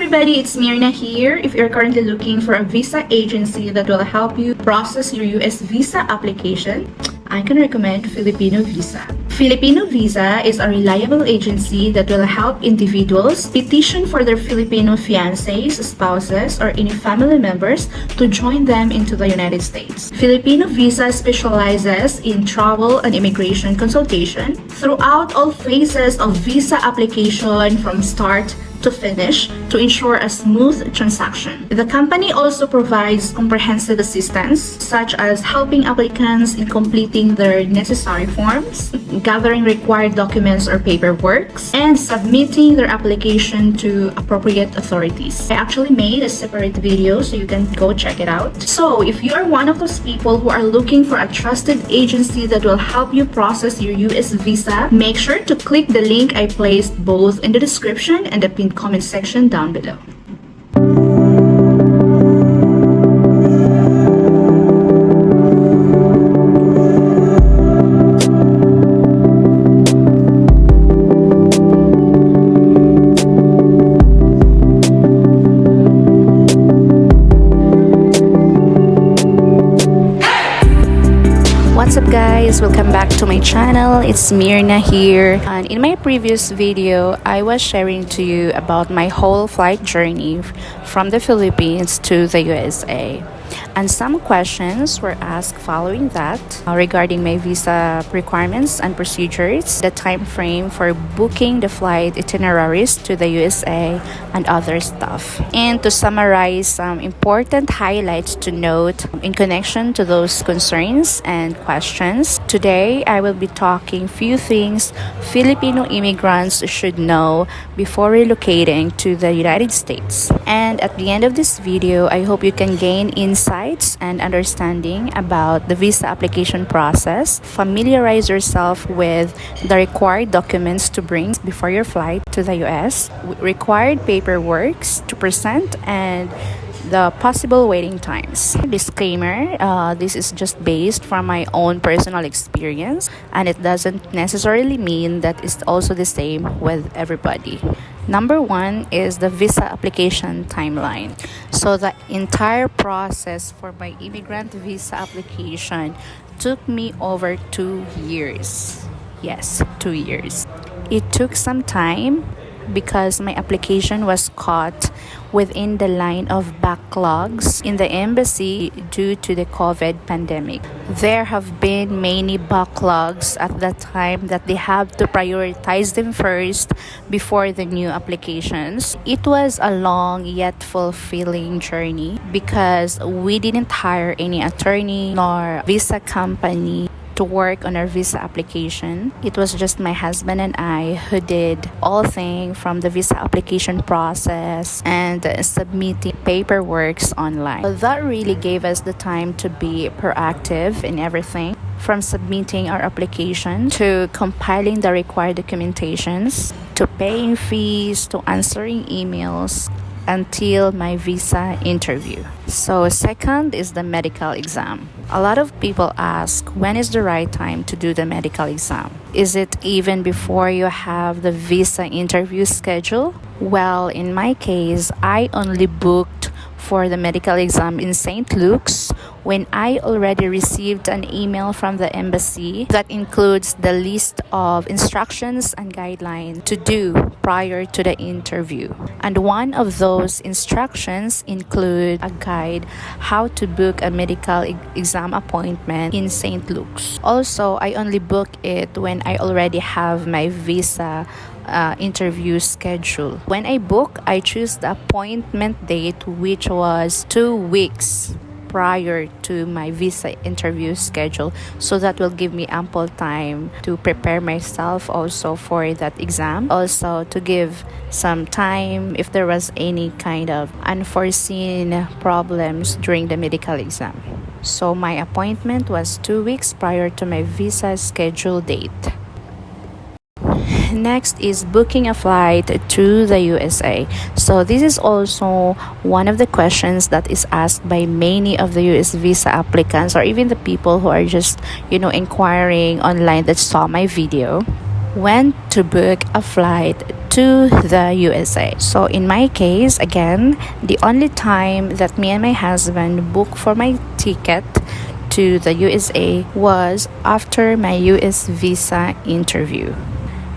everybody, it's Mirna here. If you're currently looking for a visa agency that will help you process your US visa application, I can recommend Filipino Visa. Filipino Visa is a reliable agency that will help individuals petition for their Filipino fiancés, spouses, or any family members to join them into the United States. Filipino Visa specializes in travel and immigration consultation throughout all phases of visa application from start to finish to ensure a smooth transaction. The company also provides comprehensive assistance such as helping applicants in completing their necessary forms, gathering required documents or paperwork, and submitting their application to appropriate authorities. I actually made a separate video so you can go check it out. So if you are one of those people who are looking for a trusted agency that will help you process your US visa, make sure to click the link I placed both in the description and the pinned comment section down below. What's up guys, welcome back to my channel. It's Mirna here, and in my previous video I was sharing to you about my whole flight journey from the Philippines to the USA, and some questions were asked following that regarding my visa requirements and procedures, the time frame for booking the flight itineraries to the USA, and other stuff. And to summarize some important highlights to note in connection to those concerns and questions, today I will be talking few things Filipino immigrants should know before relocating to the United States. And at the end of this video, I hope you can gain insights and understanding about the visa application process, familiarize yourself with the required documents to bring before your flight to the US, required paperwork to present, and the possible waiting times. Disclaimer, this is just based from my own personal experience, and it doesn't necessarily mean that it's also the same with everybody. Number one is the visa application timeline. So the entire process for my immigrant visa application took me over 2 years. Yes, 2 years. It took some time because my application was caught within the line of backlogs in the embassy due to the COVID pandemic. There have been many backlogs at that time that they have to prioritize them first before the new applications. It was a long yet fulfilling journey because we didn't hire any attorney nor visa company to work on our visa application. It was just my husband and I who did all things from the visa application process and submitting paperwork online. So that really gave us the time to be proactive in everything, from submitting our application to compiling the required documentations to paying fees to answering emails until my visa interview. So second is the medical exam. A lot of people ask, when is the right time to do the medical exam? Is it even before you have the visa interview schedule? Well, in my case, I only booked for the medical exam in St. Luke's when I already received an email from the embassy that includes the list of instructions and guidelines to do prior to the interview. And one of those instructions include a guide how to book a medical exam appointment in St. Luke's. Also, I only book it when I already have my visa interview schedule. When I book, I choose the appointment date, which was 2 weeks prior to my visa interview schedule, so that will give me ample time to prepare myself also for that exam, also to give some time if there was any kind of unforeseen problems during the medical exam. So my appointment was 2 weeks prior to my visa schedule date. Next is booking a flight to the USA. So this is also one of the questions that is asked by many of the US visa applicants, or even the people who are just, inquiring online that saw my video. When to book a flight to the USA. So in my case, again, the only time that me and my husband booked for my ticket to the USA was after my US visa interview.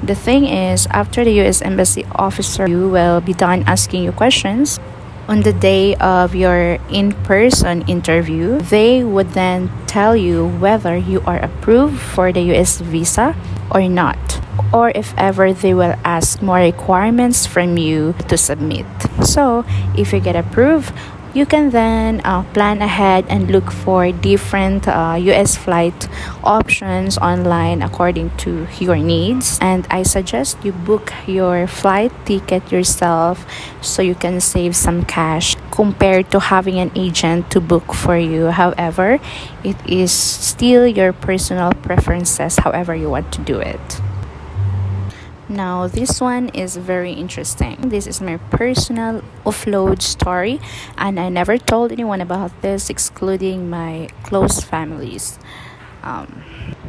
The thing is, after the US Embassy officer will be done asking you questions, on the day of your in-person interview, they would then tell you whether you are approved for the US visa or not, or if ever they will ask more requirements from you to submit. So, if you get approved, you can then plan ahead and look for different US flight options online according to your needs. And I suggest you book your flight ticket yourself so you can save some cash compared to having an agent to book for you. However, it is still your personal preferences, however you want to do it. Now, this one is very interesting. This is my personal offload story, and I never told anyone about this, excluding my close families.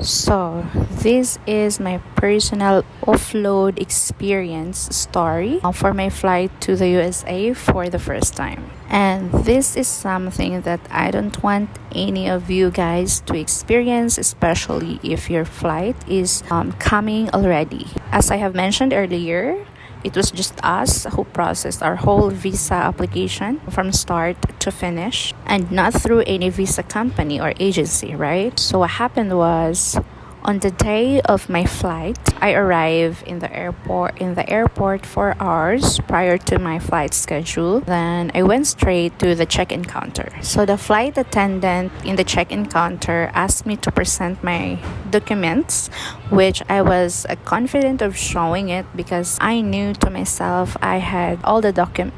So, this is my personal offload experience story for my flight to the USA for the first time. And this is something that I don't want any of you guys to experience, especially if your flight is coming already. As I have mentioned earlier, it was just us who processed our whole visa application from start to finish, and not through any visa company or agency, right? So what happened was, on the day of my flight, I arrived in the airport 4 hours prior to my flight schedule. Then I went straight to the check-in counter. So the flight attendant in the check-in counter asked me to present my documents, which I was confident of showing it because I knew to myself I had all the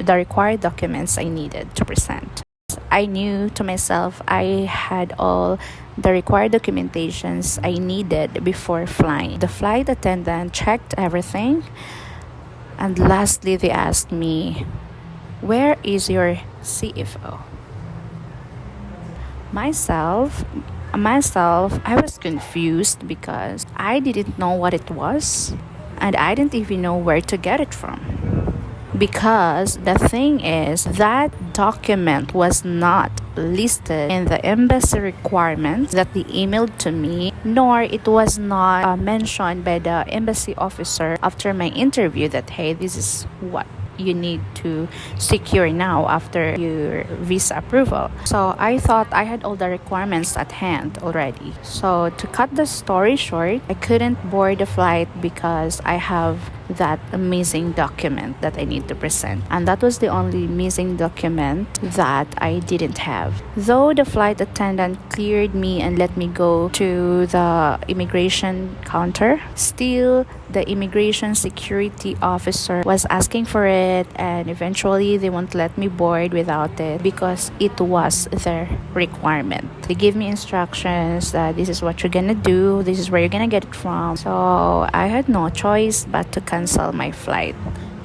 required documents I needed to present. I knew to myself I had all the required documentations I needed before flying. The flight attendant checked everything, and lastly they asked me, "Where is your CFO?" Myself, I was confused because I didn't know what it was, and I didn't even know where to get it from. Because the thing is, that document was not listed in the embassy requirements that they emailed to me, nor it was not mentioned by the embassy officer after my interview that, hey, this is what you need to secure now after your visa approval. So I thought I had all the requirements at hand already. So to cut the story short, I couldn't board the flight because I have that amazing document that I need to present, and that was the only missing document that I didn't have. Though the flight attendant cleared me and let me go to the immigration counter, still the immigration security officer was asking for it, and eventually they won't let me board without it because it was their requirement. They gave me instructions that this is what you're gonna do, this is where you're gonna get it from. So I had no choice but to cancel my flight.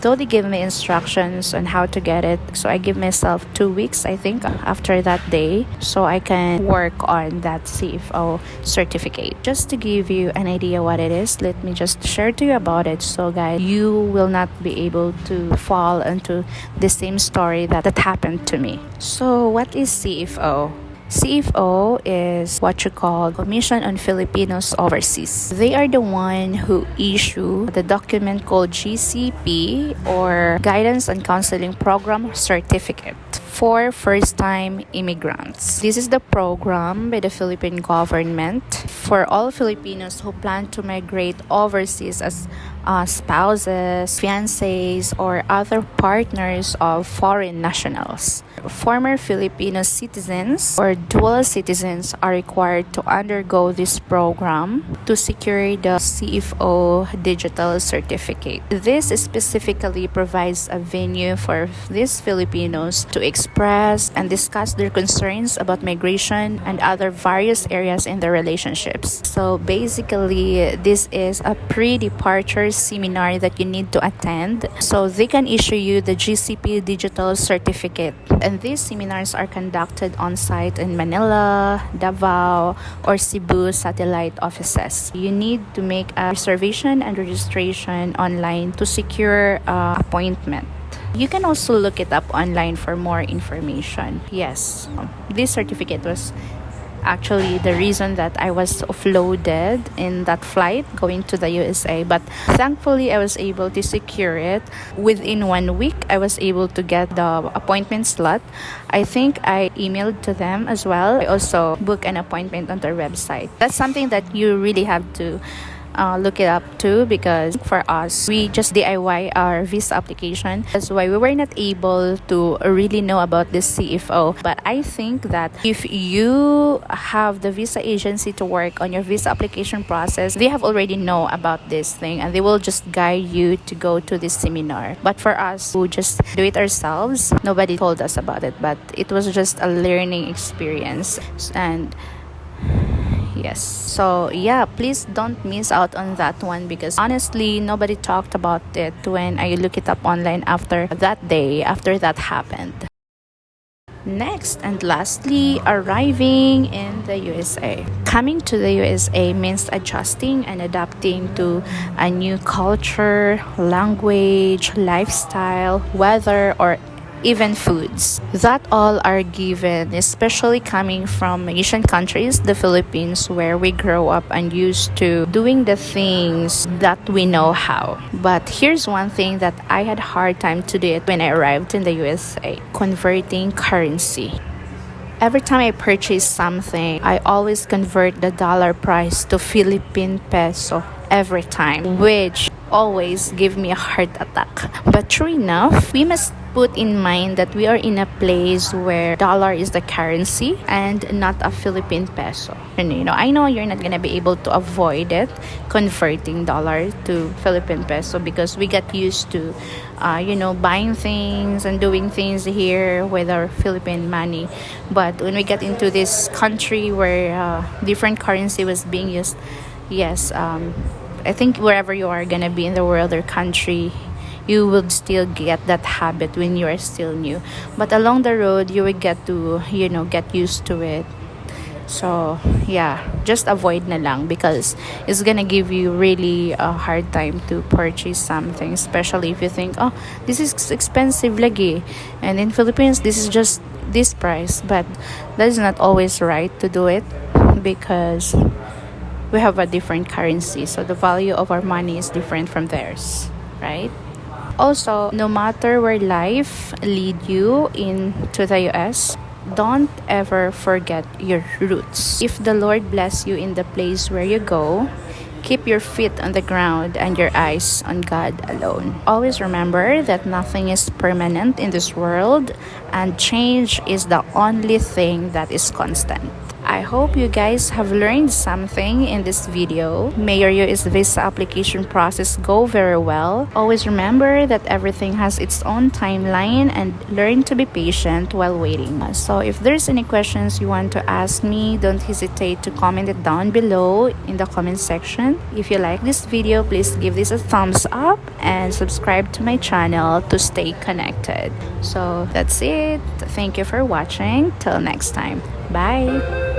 Though they gave me instructions on how to get it, so I give myself 2 weeks, I think, after that day, so I can work on that CFO certificate. Just to give you an idea what it is, let me just share to you about it, so guys, you will not be able to fall into the same story that happened to me. So what is CFO? CFO is what you call Commission on Filipinos Overseas. They are the one who issue the document called GCP, or Guidance and Counseling Program Certificate, for first-time immigrants. This is the program by the Philippine government for all Filipinos who plan to migrate overseas as spouses, fiancés, or other partners of foreign nationals. Former Filipino citizens or dual citizens are required to undergo this program to secure the CFO digital certificate. This specifically provides a venue for these Filipinos to express express and discuss their concerns about migration and other various areas in their relationships. So basically, this is a pre-departure seminar that you need to attend so they can issue you the GCP digital certificate. And these seminars are conducted on site in Manila, Davao, or Cebu satellite offices. You need to make a reservation and registration online to secure an appointment. You can also look it up online for more information. Yes, this certificate was actually the reason that I was offloaded in that flight going to the USA, but thankfully I was able to secure it. Within 1 week I was able to get the appointment slot. I think I emailed to them as well. I also booked an appointment on their website. That's something that you really have to look it up too, because for us, we just DIY our visa application. That's why we were not able to really know about this CFO. But I think that if you have the visa agency to work on your visa application process, they have already know about this thing and they will just guide you to go to this seminar. But for us who just do it ourselves, nobody told us about it, but it was just a learning experience. And yes, so yeah, please don't miss out on that one, because honestly nobody talked about it when I look it up online after that day, after that happened. Next and lastly, arriving in the USA. Coming to the USA means adjusting and adapting to a new culture, language, lifestyle, weather, or even foods. That all are given, especially coming from Asian countries, the Philippines, where we grow up and used to doing the things that we know how. But here's one thing that I had hard time to do it when I arrived in the USA: converting currency. Every time I purchase something, I always convert the dollar price to Philippine peso every time, which always give me a heart attack. But true enough, we must put in mind that we are in a place where dollar is the currency and not a Philippine peso. And I know you're not gonna be able to avoid it, converting dollar to Philippine peso, because we get used to buying things and doing things here with our Philippine money. But when we get into this country where different currency was being used, yes, I think wherever you are gonna be in the world or country, you will still get that habit when you are still new. But along the road, you will get to, get used to it. So, yeah, just avoid na lang, because it's gonna give you really a hard time to purchase something, especially if you think, oh, this is expensive lagi. And in Philippines, this is just this price. But that is not always right to do it, because we have a different currency. So the value of our money is different from theirs, right? Also, no matter where life lead you into the US, don't ever forget your roots. If the Lord bless you in the place where you go, keep your feet on the ground and your eyes on God alone. Always remember that nothing is permanent in this world, and change is the only thing that is constant. I hope you guys have learned something in this video. May your US visa application process go very well. Always remember that everything has its own timeline, and learn to be patient while waiting. So if there's any questions you want to ask me, don't hesitate to comment it down below in the comment section. If you like this video, please give this a thumbs up and subscribe to my channel to stay connected. So that's it. Thank you for watching. Till next time. Bye.